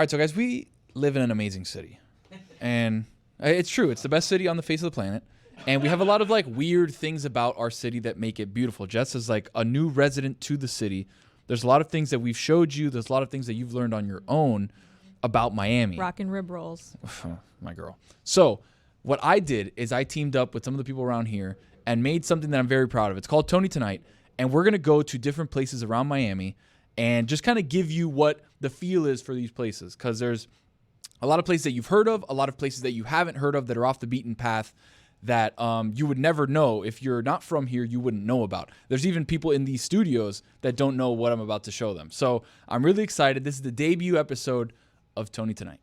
All right, so guys, we live in an amazing city. And it's true. It's the best city on the face of the planet. And we have a lot of like weird things about our city that make it beautiful. Jess is like a new resident to the city. There's a lot of things that we've showed you. There's a lot of things that you've learned on your own about Miami. Rockin' rib rolls. My girl. So what I did is I teamed up with some of the people around here and made something that I'm very proud of. It's called Tony Tonight. And we're going to go to different places around Miami and just kind of give you what the feel is for these places. Because there's a lot of places that you've heard of, a lot of places that you haven't heard of that are off the beaten path that you would never know. If you're not from here, you wouldn't know about. There's even people in these studios that don't know what I'm about to show them. So I'm really excited. This is the debut episode of Tony Tonight.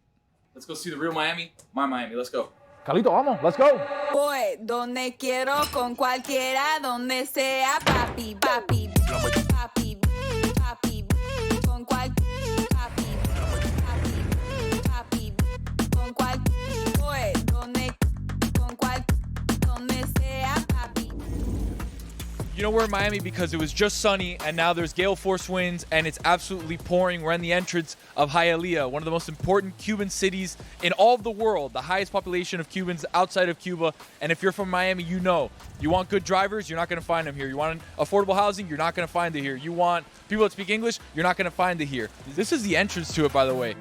Let's go see the real Miami. My Miami. Let's go. Carlito, vamos. Let's go. Voy donde quiero con cualquiera, donde sea, papi, papi, papi, papi, con cual, papi, papi, papi, con cual, voy donde, con cual, donde sea, papi. You know we're in Miami because it was just sunny and now there's gale force winds and it's absolutely pouring. We're in the entrance of Hialeah, one of the most important Cuban cities in all of the world, the highest population of Cubans outside of Cuba. And if you're from Miami, you know, you want good drivers, you're not going to find them here. You want affordable housing, you're not going to find it here. You want people that speak English, you're not going to find it here. This is the entrance to it, by the way.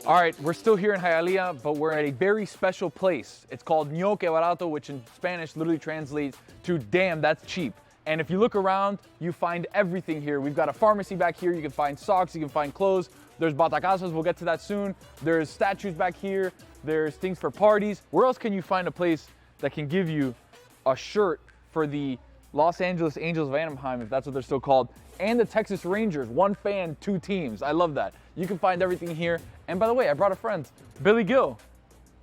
All right, we're still here in Hialeah, but we're at a very special place. It's called Ño Que Barato, which in Spanish literally translates to damn, that's cheap. And if you look around, you find everything here. We've got a pharmacy back here. You can find socks, you can find clothes. There's batacazos, we'll get to that soon. There's statues back here. There's things for parties. Where else can you find a place that can give you a shirt for the Los Angeles Angels of Anaheim, if that's what they're still called, and the Texas Rangers, one fan, two teams. I love that. You can find everything here. And by the way, I brought a friend, Billy Gill.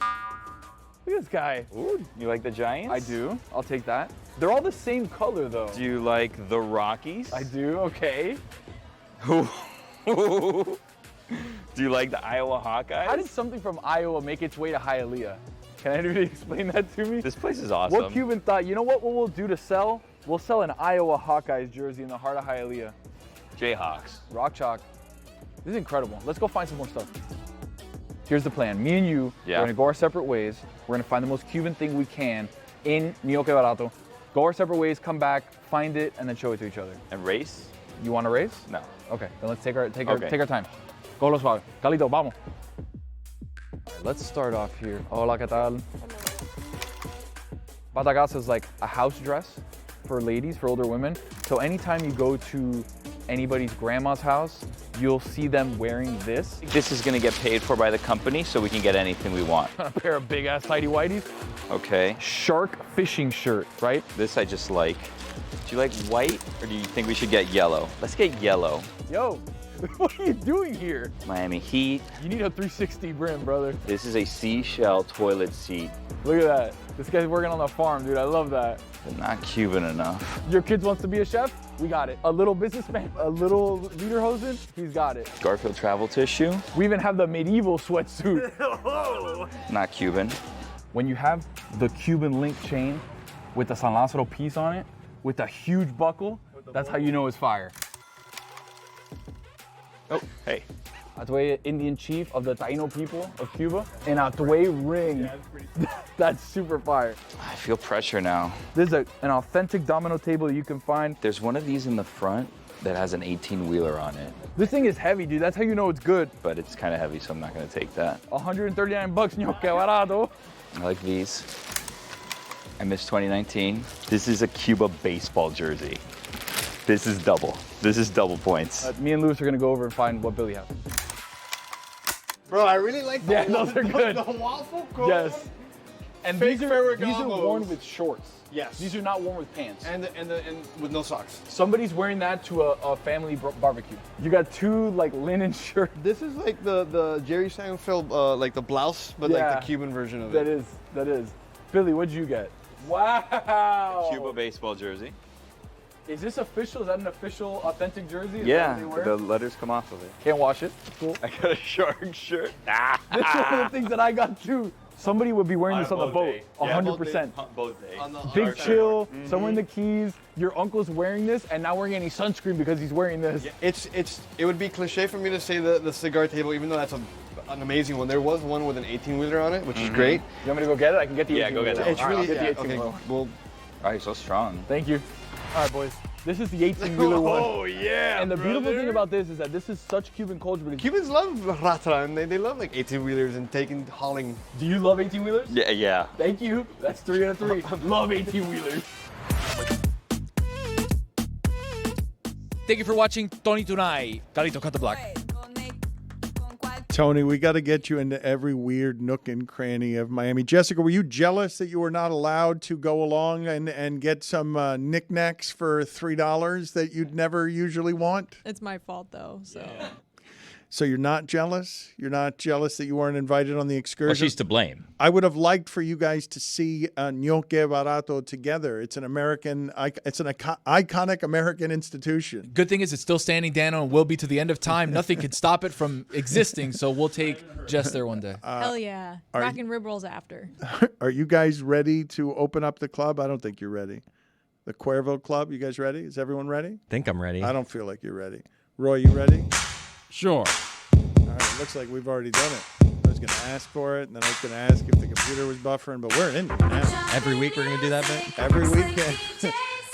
Look at this guy. Ooh, you like the Giants? I do. I'll take that. They're all the same color, though. Do you like the Rockies? I do. Okay. Do you like the Iowa Hawkeyes? How did something from Iowa make its way to Hialeah? Can anybody explain that to me? This place is awesome. What Cuban thought, you know what we'll do to sell? We'll sell an Iowa Hawkeyes jersey in the heart of Hialeah. Jayhawks. Rock chalk. This is incredible. Let's go find some more stuff. Here's the plan. Me and you, we're gonna go our separate ways. We're gonna find the most Cuban thing we can in Ño Que Barato. Go our separate ways, come back, find it, and then show it to each other. And race? You want to race? No. Okay, then let's take our time. Go lo suave. Calito, vamos. All right, let's start off here. Hola, ¿qué tal? Batagazo is like a house dress for ladies, for older women. So anytime you go to anybody's grandma's house, you'll see them wearing this. This is gonna get paid for by the company, so we can get anything we want. A pair of big ass tighty whities. Okay. Shark fishing shirt, right? This I just like. Do you like white, or do you think we should get yellow? Let's get yellow. Yo, what are you doing here? Miami Heat. You need a 360 brim, brother. This is a seashell toilet seat. Look at that. This guy's working on the farm, dude. I love that. But not Cuban enough. Your kid wants to be a chef? We got it. A little businessman, a little lederhosen? He's got it. Garfield travel tissue. We even have the medieval sweatsuit. Not Cuban. When you have the Cuban link chain with the San Lázaro piece on it, with a huge buckle, that's how you know it's fire. Oh, hey. Atue, Indian chief of the Taino people of Cuba, and Atue ring. Yeah, that's super fire. I feel pressure now. This is an authentic domino table you can find. There's one of these in the front that has an 18-wheeler on it. This thing is heavy, dude. That's how you know it's good. But it's kind of heavy, so I'm not gonna take that. 139 bucks, Ño Que Barato. I like these. I miss 2019. This is a Cuba baseball jersey. This is double. This is double points. Me and Luis are gonna go over and find what Billy has. Bro, I really like the those are good. The waffle cone. Yes. And these are worn with shorts. Yes. These are not worn with pants. And with no socks. Somebody's wearing that to a family barbecue. You got two like linen shirts. This is like the Jerry Seinfeld like the blouse, but like the Cuban version of it. That is. Billy, what'd you get? Wow. Cuba baseball jersey. Is this official? Is that an official, authentic jersey? Yeah, the letters come off of it. Can't wash it. Cool. I got a shark shirt. This is one of the things that I got too. somebody would be wearing this on the boat. 100%. Both days. Big chill, somewhere in the Keys. Your uncle's wearing this and not wearing any sunscreen because he's wearing this. Yeah, it would be cliche for me to say the cigar table, even though that's an amazing one. There was one with an 18-wheeler on it, which is great. You want me to go get it? I can get the 18-wheeler. Yeah, go get that. It's really, I'll get the okay, 18-wheeler. well, Oh, you're so strong. Thank you. All right, boys. This is the 18-wheeler one. Oh, yeah, And the beautiful thing about this is that this is such Cuban culture. Because Cubans love rata, and they love like 18-wheelers and hauling. do you love 18-wheelers? Yeah. Thank you. That's 3 out of 3. Love 18-wheelers. Thank you for watching Tony Tunay. Carlito, cut the block. Tony, we got to get you into every weird nook and cranny of Miami. Jessica, were you jealous that you were not allowed to go along and get some knickknacks for $3 that you'd never usually want? It's my fault, though. So. Yeah. So you're not jealous? You're not jealous that you weren't invited on the excursion? Well, she's to blame. I would have liked for you guys to see Ñoque Barato together. It's an iconic American institution. Good thing is it's still standing, Dano, and will be to the end of time. Nothing can stop it from existing, so we'll take Jess there one day. Hell yeah. Rockin' rib rolls after. Are you guys ready to open up the club? I don't think you're ready. The Cuervo Club, you guys ready? Is everyone ready? Think I'm ready. I don't feel like you're ready. Roy, you ready? Sure. All right, it looks like we've already done it. I was going to ask for it, and then I was going to ask if the computer was buffering, but we're in it now. Every week we're going to do that bit? Every weekend.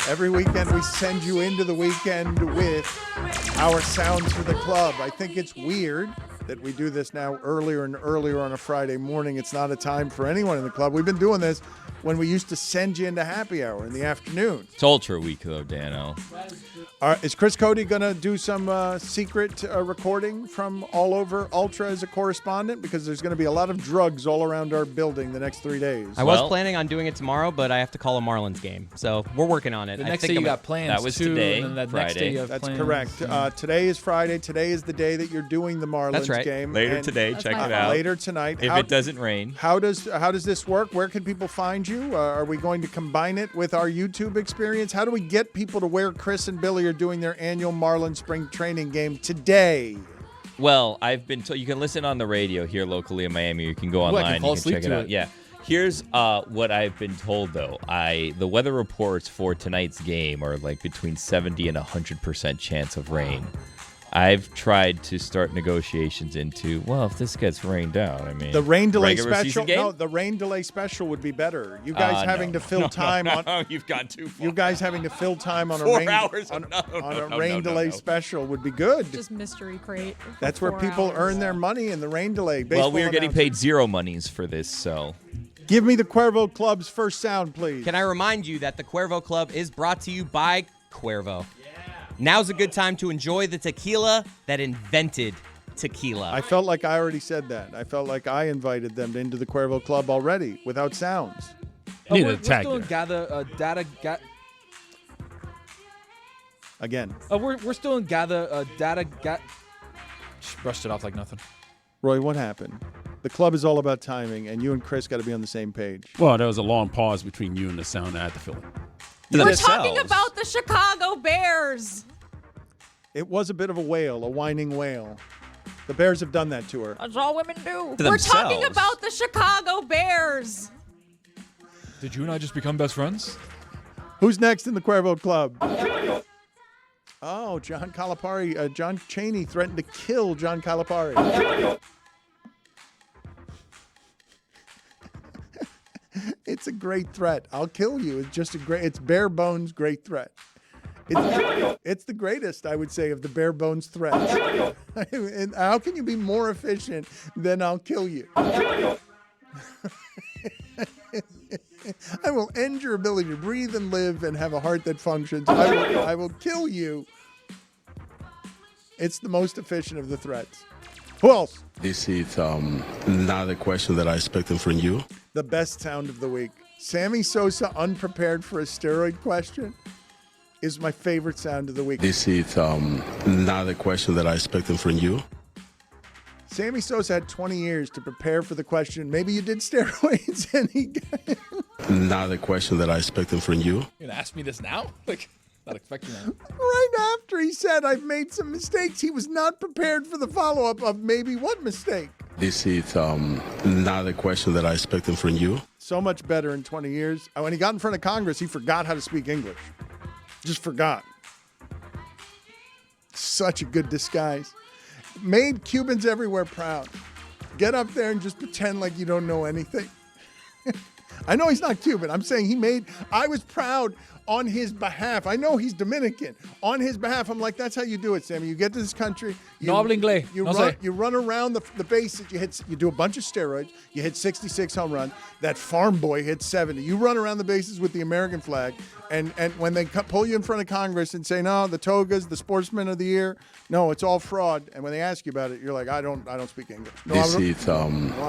Every weekend we send you into the weekend with our sounds for the club. I think it's weird that we do this now earlier and earlier on a Friday morning. It's not a time for anyone in the club. We've been doing this when we used to send you into happy hour in the afternoon. It's Ultra Week, though, Dano. Is Chris Cody going to do some secret recording from all over Ultra as a correspondent? Because there's going to be a lot of drugs all around our building the next 3 days. I was planning on doing it tomorrow, but I have to call a Marlins game. So we're working on it. The next day you got plans, That was too, today, and then that Friday. next day you have That's plans. correct. Today is Friday. Today is the day that you're doing the Marlins That's right. game. Later And today, check it out. Later tonight. If it doesn't rain. How does this work? Where can people find you? Are we going to combine it with our YouTube experience? How do we get people to where Chris and Billy are doing their annual Marlins spring training game today? Well, I've been told you can listen on the radio here locally in Miami. You can go I online. can fall You can asleep check it to out. it. Yeah. Here's what I've been told, though. The weather reports for tonight's game are like between 70 and 100% chance of rain. I've tried to start negotiations into, well, if this gets rained out, I mean, The rain delay regular special. season game? No, the rain delay special would be better. You guys having to fill time on. No, you've gone too far. You guys having to fill time on a 4 rain hours. on No, a rain delay special would be good. Just mystery crate. for That's where 4 people hours. earn their money in the rain delay. Well, we Baseball are getting announcers. paid zero monies for this, so. Give me the Cuervo Club's first sound, please. Can I remind you that the Cuervo Club is brought to you by Cuervo? Now's a good time to enjoy the tequila that invented tequila. I felt like I already said that. I felt like I invited them into the Cuervo Club already without sounds. We're still in data. Again. We're still in data. Just brushed it off like nothing. Roy, what happened? The club is all about timing, and you and Chris got to be on the same page. Well, there was a long pause between you and the sound I had to fill in. We're talking about the Chicago Bears. It was a bit of a wail, a whining wail. The Bears have done that to her. That's all women do. To We're talking themselves. about the Chicago Bears. Did you and I just become best friends? Who's next in the Cuervo Club? Oh, John Calipari. John Chaney threatened to kill John Calipari. It's a great threat. I'll kill you. It's just it's bare bones great threat. It's the greatest, I would say, of the bare bones threats. And how can you be more efficient than I'll kill you? I will end your ability to breathe and live and have a heart that functions. I will kill you. It's the most efficient of the threats. Who else? This is not a question that I expected from you. The best sound of the week. Sammy Sosa unprepared for a steroid question is my favorite sound of the week. This is not a question that I expected from you. Sammy Sosa had 20 years to prepare for the question. Maybe you did steroids, and he got Not a question that I expected from you. You're gonna ask me this now? Like, not expecting that. right after he said I've made some mistakes. He was not prepared for the follow-up of maybe what mistake. This is not a question that I expected from you. So much better in 20 years. When he got in front of Congress, he forgot how to speak English. Just forgot. Such a good disguise. Made Cubans everywhere proud. Get up there and just pretend like you don't know anything. I know he's not Cuban. I'm saying I was proud on his behalf. I know he's Dominican. On his behalf, I'm like, that's how you do it, Sammy. You get to this country. No hablo inglés. You run around the bases. You do a bunch of steroids. You hit 66 home runs. That farm boy hit 70. You run around the bases with the American flag. And when they pull you in front of Congress and say, no, the togas, the sportsman of the year, no, it's all fraud. And when they ask you about it, you're like, I don't speak English. No, this is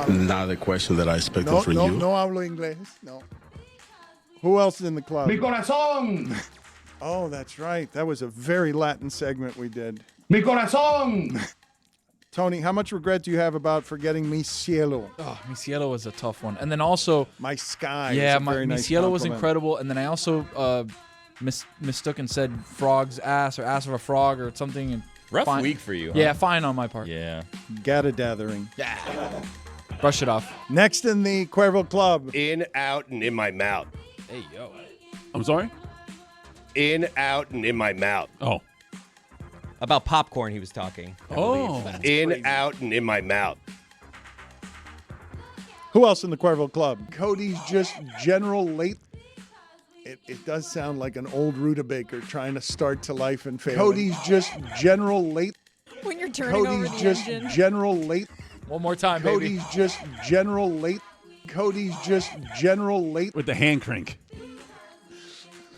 not a question that I expected from you. No hablo inglés. No. Who else is in the club? Mi corazón. Oh, that's right. That was a very Latin segment we did. Mi corazón. Tony, how much regret do you have about forgetting Mi Cielo? Oh, Mi Cielo was a tough one. And then also... My Sky. Yeah, Mi nice Cielo was incredible. And then I also mistook and said frog's ass or ass of a frog or something. And Rough week for you, huh? Yeah, fine on my part. Yeah. Gathering. Yeah. Brush it off. Next in the Cuervo Club. In, out, and in my mouth. Hey, yo. I'm sorry? In, out, and in my mouth. Oh. About popcorn he was talking. I believe. In, out, and in my mouth. Who else in the Cuervo Club? Cody's just general late. It does sound like an old rutabaker trying to start to life and failing. Cody's just general late. When you're turning over the just engine. general late. One more time, Cody's baby. just general late. Cody's just general late. With the hand crank.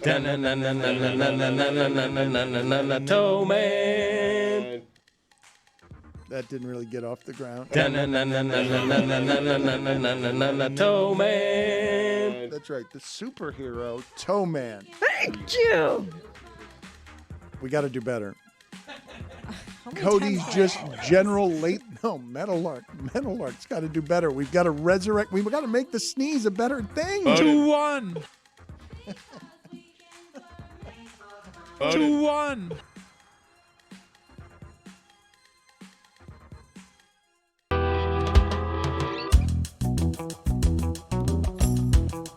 Toe man. That didn't really get off the ground. Toe man. That's right. The superhero, Toe Man. Thank you. We got to do better. How many Cody's times just general late. No, Metal Art's got to do better. We've got to resurrect. We've got to make the sneeze a better thing. 2-1. 2-1.